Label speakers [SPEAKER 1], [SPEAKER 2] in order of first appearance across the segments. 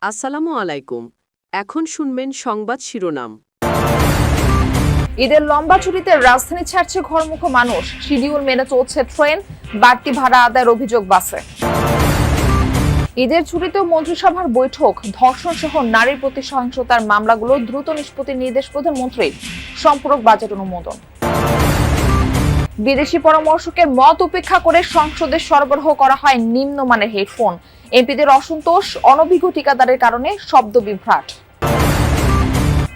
[SPEAKER 1] আসসালামু আলাইকুম। এখন শুনবেন সংবাদ শিরোনাম।
[SPEAKER 2] ঈদের লম্বা ছুটিতে রাজধানী ছাড়ছে ঘরমুখো মানুষ, শিডিউল মেনে চলছে ট্রেন, বাড়তি ভাড়া আদায়ের অভিযোগ বাসে। ঈদের ছুটিতেও মন্ত্রিসভার বৈঠক, ধর্ষণ সহ নারীর প্রতি সহিংসতার মামলাগুলো দ্রুত নিষ্পত্তির নির্দেশ প্রধানমন্ত্রীর, সম্পূরক বাজেট অনুমোদন। বিদেশি পরামর্শকের মত উপেক্ষা করে সংসদে সরবরাহ করা হয় নিম্নমানের হেডফোন, এমপিদের অসন্তোষ, অনভিজ্ঞ ঠিকাদারের কারণে শব্দ বিভ্রাট।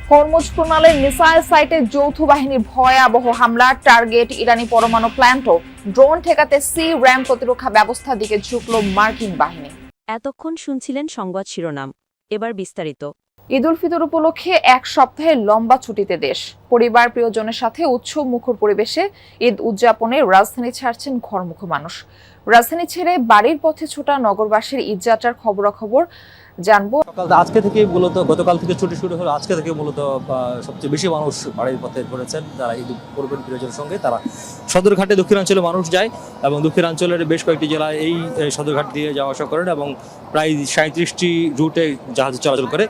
[SPEAKER 2] হরমুজ প্রণালীর মিসাইল সাইটে যৌথ বাহিনীর ভয়াবহ হামলা, টার্গেট ইরানি পরমাণু প্ল্যান্টও, ড্রোন ঠেকাতে সি র্যাম প্রতিরক্ষা ব্যবস্থার দিকে ঝুঁকল মার্কিন বাহিনী।
[SPEAKER 3] এতক্ষণ শুনছিলেন সংবাদ শিরোনাম, এবার বিস্তারিত।
[SPEAKER 2] ঈদ উল ফিতর উপলক্ষে এক সপ্তাহের লম্বা ছুটিতে দেশ, পরিবার প্রিয়জনের সাথে উৎসব মুখর পরিবেশে ঈদ উদযাপনে রাজধানী ছাড়ছেন ঘরমুখো মানুষ। রাজধানী ছেড়ে বাড়ির পথে ছোটা নগরবাসীর ঈদযাত্রার খবরাখবর জানবো।
[SPEAKER 4] আজকে থেকে মূলত গতকাল থেকে ছুটি শুরু হলো, আজকে থেকে মূলত সবচেয়ে বেশি মানুষ বাড়ির পথে ঘুরেছেন, যারা ঈদ করবেন প্রিয়জনের সঙ্গে। তারা সদরঘাটে দক্ষিণাঞ্চলে মানুষ যায় এবং দক্ষিণাঞ্চলের বেশ কয়েকটি জেলায় এই সদরঘাট দিয়ে যাওয়া আসা করেন এবং প্রায় 37টি রুটে জাহাজ চলাচল করে।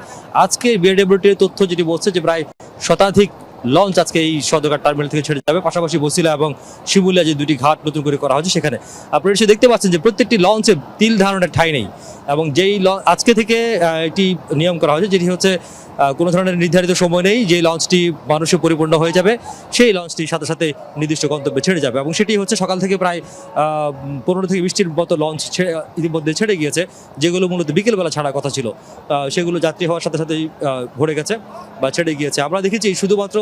[SPEAKER 4] আজকে বিএডব্লিউটির তথ্য যেটি বলছে যে প্রায় শতাধিক লঞ্চ আজকে এই সদরঘাট টার্মিনাল থেকে ছেড়ে যাবে। পাশাপাশি বসিলা এবং শিমুলিয়া যে দুটি ঘাট নতুন করে করা হচ্ছে, সেখানে আপনারা এসে দেখতে পাচ্ছেন যে প্রত্যেকটি লঞ্চে তিল ধারণের ঠাঁই নেই এবং যেই আজকে থেকে এটি নিয়ম করা হয়েছে, যেটি হচ্ছে কোনো ধরনের নির্ধারিত সময় নেই, যে লঞ্চটি মানুষে পরিপূর্ণ হয়ে যাবে সেই লঞ্চটি সাথে সাথে নির্দিষ্ট গন্তব্যে ছেড়ে যাবে এবং সেটি হচ্ছে সকাল থেকে প্রায় 15 থেকে 20টির মতো লঞ্চ ইতিমধ্যে ছেড়ে গিয়েছে, যেগুলো মূলত বিকেলবেলা ছাড়ার কথা ছিল। সেগুলো যাত্রী হওয়ার সাথে সাথেই ভরে গেছে বা ছেড়ে গিয়েছে। আমরা দেখেছি শুধুমাত্র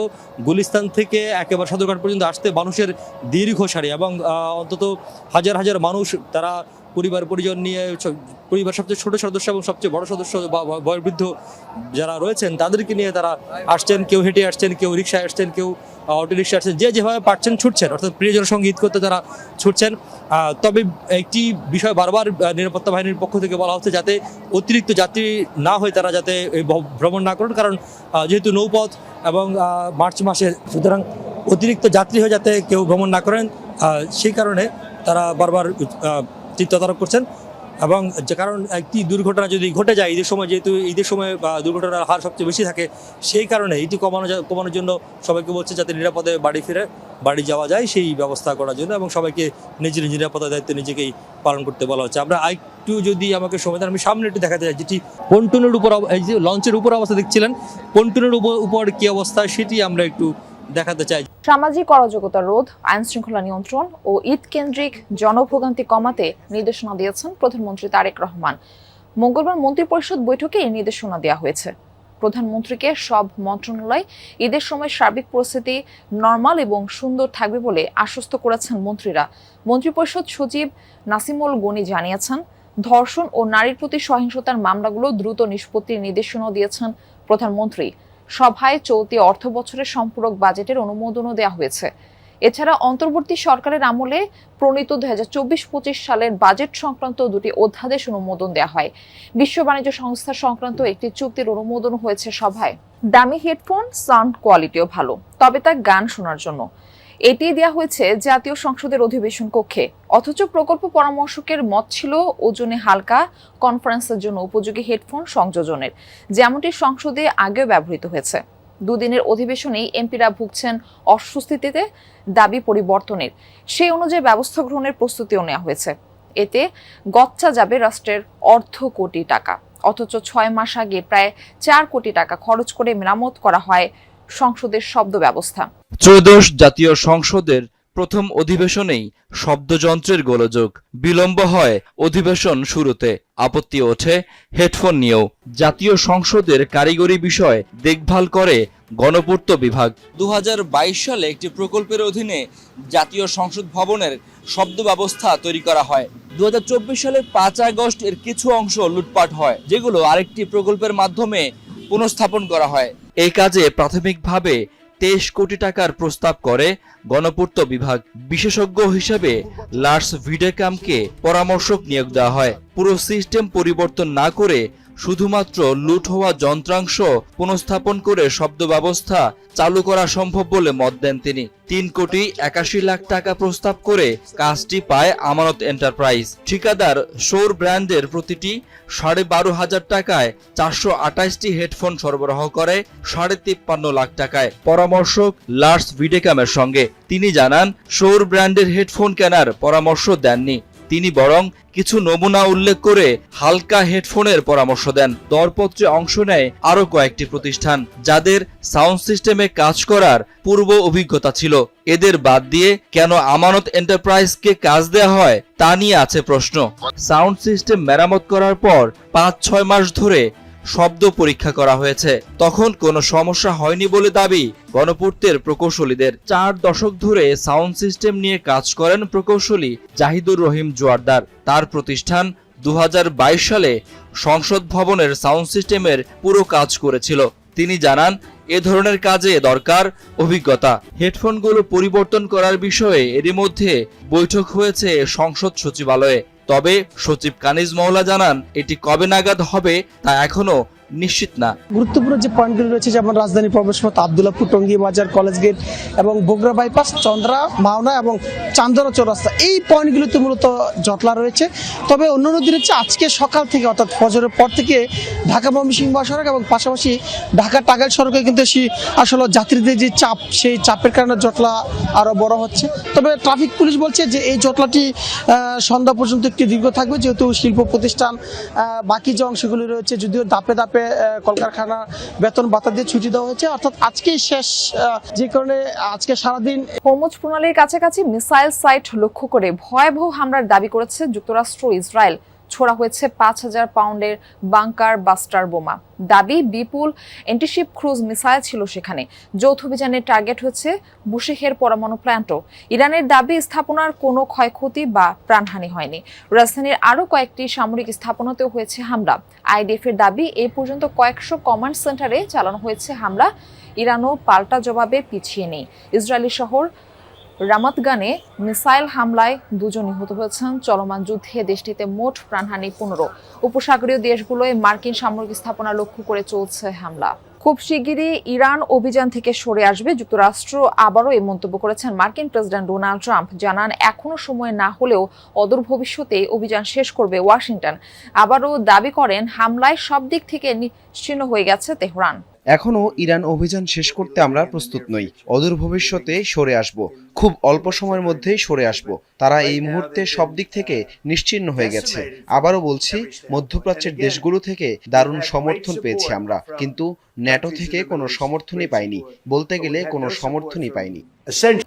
[SPEAKER 4] গুলিস্তান থেকে একেবারে সদরঘাট পর্যন্ত আসতে মানুষের দীর্ঘ সারি এবং অন্তত হাজার হাজার মানুষ, তারা পরিবার পরিজন নিয়ে, পরিবার সবচেয়ে ছোট সদস্য এবং সবচেয়ে বড় সদস্য বা বয়োবৃদ্ধ যারা রয়েছেন তাদেরকে নিয়ে তারা আসছেন। কেউ হেঁটে আসছেন, কেউ রিক্সায় আসছেন, কেউ অটো রিক্সা আসছেন, যে যেভাবে পারছেন ছুটছেন, অর্থাৎ প্রিয়জনের সঙ্গে ঈদ করতে তারা ছুটছেন। তবে একটি বিষয় বারবার নিরাপত্তা বাহিনীর পক্ষ থেকে বলা হচ্ছে, যাতে অতিরিক্ত যাত্রী না হয়, তারা যাতে ভ্রমণ না করেন, কারণ যেহেতু নৌপথ এবং মার্চ মাসে, সুতরাং অতিরিক্ত যাত্রী হয়ে যাতে কেউ ভ্রমণ না করেন, সেই কারণে তারা বারবার তদারক করছেন। এবং যে কারণ একটি দুর্ঘটনা যদি ঘটে যায় ঈদের সময়, যেহেতু ঈদের সময় দুর্ঘটনার হার সবচেয়ে বেশি থাকে, সেই কারণে এটি কমানোর জন্য সবাইকে বলছে যাতে নিরাপদে বাড়ি যাওয়া যায়, সেই ব্যবস্থা করার জন্য এবং সবাইকে নিজের নিরাপত্তার দায়িত্ব নিজেকেই পালন করতে বলা হচ্ছে। আমরা একটু যদি আমাকে সময় দেন, আমি সামনে একটু দেখাতে চাই, যেটি পন্টুনের উপর, এই যে লঞ্চের উপর অবস্থা দেখছিলেন, পন্টুনের উপর কি অবস্থা সেটি আমরা একটু দেখাতে চাই।
[SPEAKER 2] সামাজিক অরাজকতা রোধ, আইন শৃঙ্খলা নিয়ন্ত্রণ ও ঈদ কেন্দ্রিক জনভোগান্তি কমাতে নির্দেশনা দিয়েছেন প্রধানমন্ত্রী তারেক রহমান। মঙ্গলবার মন্ত্রিপরিষদ বৈঠকে এই নির্দেশনা দেওয়া হয়েছে। প্রধানমন্ত্রীকে সব মন্ত্রণালয় ঈদের সময় সার্বিক পরিস্থিতি নরমাল এবং সুন্দর থাকবে বলে আশ্বস্ত করেছেন মন্ত্রীরা। মন্ত্রিপরিষদ সচিব নাসিমুল গনি জানিয়েছেন, ধর্ষণ ও নারীর প্রতি সহিংসতার মামলাগুলো দ্রুত নিষ্পত্তির নির্দেশনা দিয়েছেন প্রধানমন্ত্রী। সভায় চলতি অর্থ বছরের সম্পূরক বাজেটের অনুমোদনও দেওয়া হয়েছে। এছাড়া অন্তর্বর্তী সরকারের আমলে প্রণীত 2024-25 সালের বাজেট সংক্রান্ত দুটি অধ্যাদেশ অনুমোদন দেওয়া হয়। বিশ্ব বাণিজ্য সংস্থা সংক্রান্ত একটি চুক্তির অনুমোদন হয়েছে সভায়। দামি হেডফোন, সাউন্ড কোয়ালিটিও ভালো, তবে তা গান শোনার জন্য। এটি দেওয়া হয়েছে জাতীয় সংসদের অধিবেশন কক্ষে। অথচ প্রকল্প পরামর্শকের মত ছিল ওজনে হালকা, কনফারেন্সের জন্য উপযোগী হেডফোন সংযোজনের, যেমনটি সংসদে আগেও ব্যবহৃত হয়েছে। দুদিনের অধিবেশনেই এমপিরা ভুগছেন অস্বস্তিতে, দাবি পরিবর্তনের। সেই অনুযায়ী ব্যবস্থা গ্রহণের প্রস্তুতিও নেওয়া হয়েছে। এতে গচ্চা যাবে রাষ্ট্রের অর্ধ কোটি টাকা, অথচ 6 মাস আগে প্রায় 4 কোটি টাকা খরচ করে মেরামত করা হয় সংসদের শব্দ ব্যবস্থা।
[SPEAKER 5] ত্রয়োদশ জাতীয় সংসদের প্রথম অধিবেশনেই শব্দযন্ত্রের গোলযোগ, বিলম্ব হয় অধিবেশন শুরুতে, আপত্তি ওঠে হেডফোন নিয়েও। জাতীয় সংসদের কারিগরি বিষয় দেখভাল করে গণপূর্ত বিভাগ।
[SPEAKER 6] 2022 সালে একটি প্রকল্পের অধীনে জাতীয় সংসদ ভবনের শব্দ ব্যবস্থা তৈরি করা হয়। 2024 সালের 5 আগস্ট এর কিছু অংশ লুটপাট হয়, যেগুলো আরেকটি প্রকল্পের মাধ্যমে পুনঃস্থাপন করা হয়।
[SPEAKER 5] এই কাজে প্রাথমিকভাবে 23 কোটি টাকার প্রস্তাব করে গণপূর্ত বিভাগ। বিশেষজ্ঞ হিসেবে লার্স ভিডেকামকে পরামর্শক নিয়োগ দেওয়া হয়। পুরো সিস্টেম পরিবর্তন না করে শুধুমাত্র লুট হওয়া যন্ত্রাংশ পুনঃস্থাপন করে শব্দ ব্যবস্থা চালু করা সম্ভব বলে মত দেন তিনি। ৩,৮১,০০,০০০ টাকা প্রস্তাব করে কাজটি পায় আমানত এন্টারপ্রাইজ। ঠিকাদার সৌর ব্র্যান্ডের প্রতিটি ১২,৫০০ টাকায় ৪২৮টি হেডফোন সরবরাহ করে ৫৩.৫ লাখ টাকায়। পরামর্শক লার্স ভিডেকামের সঙ্গে তিনি জানান, সৌর ব্র্যান্ডের হেডফোন কেনার পরামর্শ দেননি, তিনি বরং কিছু নমুনা উল্লেখ করে হালকা হেডফোনের পরামর্শ দেন। দরপত্রে অংশ নেয় আরও কয়েকটি প্রতিষ্ঠান যাদের সাউন্ড সিস্টেমে কাজ করার পূর্ব অভিজ্ঞতা ছিল। এদের বাদ দিয়ে কেন আমানত এন্টারপ্রাইজকে কাজ দেয়া হয় তা নিয়ে আছে প্রশ্ন। সাউন্ড সিস্টেম মেরামত করার পর ৫-৬ মাস ধরে শব্দ পরীক্ষা করা হয়েছে, তখন কোনো সমস্যা হয়নি বলে দাবি গণপূর্তের প্রকৌশলীদের। ৪ দশক ধরে সাউন্ড সিস্টেম নিয়ে কাজ করেন প্রকৌশলী জাহিদুর রহিম জোয়ারদার। তার প্রতিষ্ঠান ২০২২ সালে সংসদ ভবনের সাউন্ড সিস্টেমের পুরো কাজ করেছিল। তিনি জানান, এ ধরনের কাজে দরকার অভিজ্ঞতা। হেডফোনগুলো পরিবর্তন করার বিষয়ে এরই মধ্যে বৈঠক হয়েছে সংসদ সচিবালয়ে। তবে সচিব কানিজ মওলা জানান, এটি কবে নাগাদ হবে তা এখনো নিশ্চিত না।
[SPEAKER 7] গুরুত্বপূর্ণ যে পয়েন্টগুলো রয়েছে, যেমন রাজধানী প্রবেশপথ, আব্দুল্লাহপুর, টঙ্গী বাজার, কলেজ গেট এবং বগুড়া বাইপাস, চন্দ্রা, মাওনা এবং চান্দনা চৌরাস্তা, এই পয়েন্টগুলোতে মূলত জটলা রয়েছে। তবে অন্যান্য দিন হচ্ছে আজকে সকাল থেকে অর্থাৎ ফজরের পর থেকে ঢাকা ময়মনসিংহ মহাসড়ক এবং পাশাপাশি ঢাকা টাঙ্গাইল সড়কে কিন্তু আসলে যাত্রীদের যে চাপ, সেই চাপের কারণে জটলা আরও বড় হচ্ছে। তবে ট্রাফিক পুলিশ বলছে যে এই জটলাটি সন্ধ্যা পর্যন্ত একটু দীর্ঘ থাকবে, যেহেতু শিল্প প্রতিষ্ঠান বাকি যে অংশগুলি রয়েছে যদিও দাপে দাপে কলকারখানা বেতন ভাতা দিয়ে ছুটি দেওয়া হয়েছে, অর্থাৎ আজকেই শেষ, যে কারণে আজকে সারাদিন।
[SPEAKER 2] হরমুজ প্রণালীর কাছাকাছি মিসাইল সাইট লক্ষ্য করে ভয়াবহ হামলার দাবি করেছে যুক্তরাষ্ট্র ইসরায়েল। ছোড়া হয়েছে ৫,০০০ পাউন্ডের বাংকার বাস্টার বোমা। দাবি, বিপুল এন্টিশিপ ক্রুজ মিসাইল ছিল সেখানে। যৌথ অভিযানের টার্গেট হচ্ছে বুশেহের পরমাণু প্ল্যান্টও। ইরানের দাবি, স্থাপনার কোনো ক্ষয়ক্ষতি বা প্রাণহানি হয়নি। রাজধানীর আরও কয়েকটি সামরিক স্থাপনাতেও হয়েছে হামলা। আইডিএফ এর দাবি, এই পর্যন্ত কয়েকশো কমান্ড সেন্টারে চালানো হয়েছে হামলা। ইরানও পাল্টা জবাবে পিছিয়ে নেই। ইসরায়েলি শহর রামাতগানে মিসাইল হামলায় ২ জন নিহত হয়েছেন। চলমান যুদ্ধে দেশটিতে মোট প্রাণহানি ১৫। উপসাগরীয় দেশগুলোয় মার্কিন সামরিক স্থাপনা লক্ষ্য করে চলছে হামলা। খুব শিগগিরই ইরান অভিযান থেকে সরে আসবে যুক্তরাষ্ট্র আবারও এই মন্তব্য করেছেন মার্কিন প্রেসিডেন্ট ডোনাল্ড ট্রাম্প। জানান, এখনো সময় না হলেও অদূর ভবিষ্যতে অভিযান শেষ করবে ওয়াশিংটন। আবারও দাবি করেন, হামলায় সব দিক থেকে নিশ্চিহ্ন হয়ে গেছে তেহরান।
[SPEAKER 8] এখনও ইরান অভিযান শেষ করতে আমরা প্রস্তুত নই। অদূর ভবিষ্যতে সরে আসব, খুব অল্প সময়ের মধ্যেই সরে আসব। তারা এই মুহূর্তে সব দিক থেকে নিশ্চিহ্ন হয়ে গেছে। আবারও বলছি, মধ্যপ্রাচ্যের দেশগুলো থেকে দারুণ সমর্থন পেয়েছি আমরা, কিন্তু ন্যাটো থেকে কোনো সমর্থনই পাইনি, বলতে গেলে কোনো সমর্থনই পাইনি।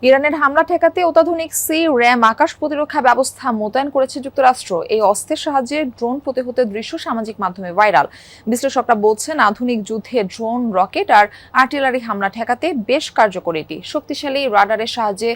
[SPEAKER 2] ইরানের হামলা ঠেকাতে অত্যাধুনিক সি-র্যাম আকাশ প্রতিরক্ষা ব্যবস্থা মোতায়েন করেছে যুক্তরাষ্ট্র। এই অস্ত্রের সাহায্যে ড্রোন প্রতিহতের দৃশ্য সামাজিক মাধ্যমে ভাইরাল। বিশ্লেষকরা বলছেন, আধুনিক যুদ্ধে ড্রোন, রকেট আর আর্টিলারি হামলা ঠেকাতে বেশ কার্যকর এটি। শক্তিশালী রাডারের সাহায্যে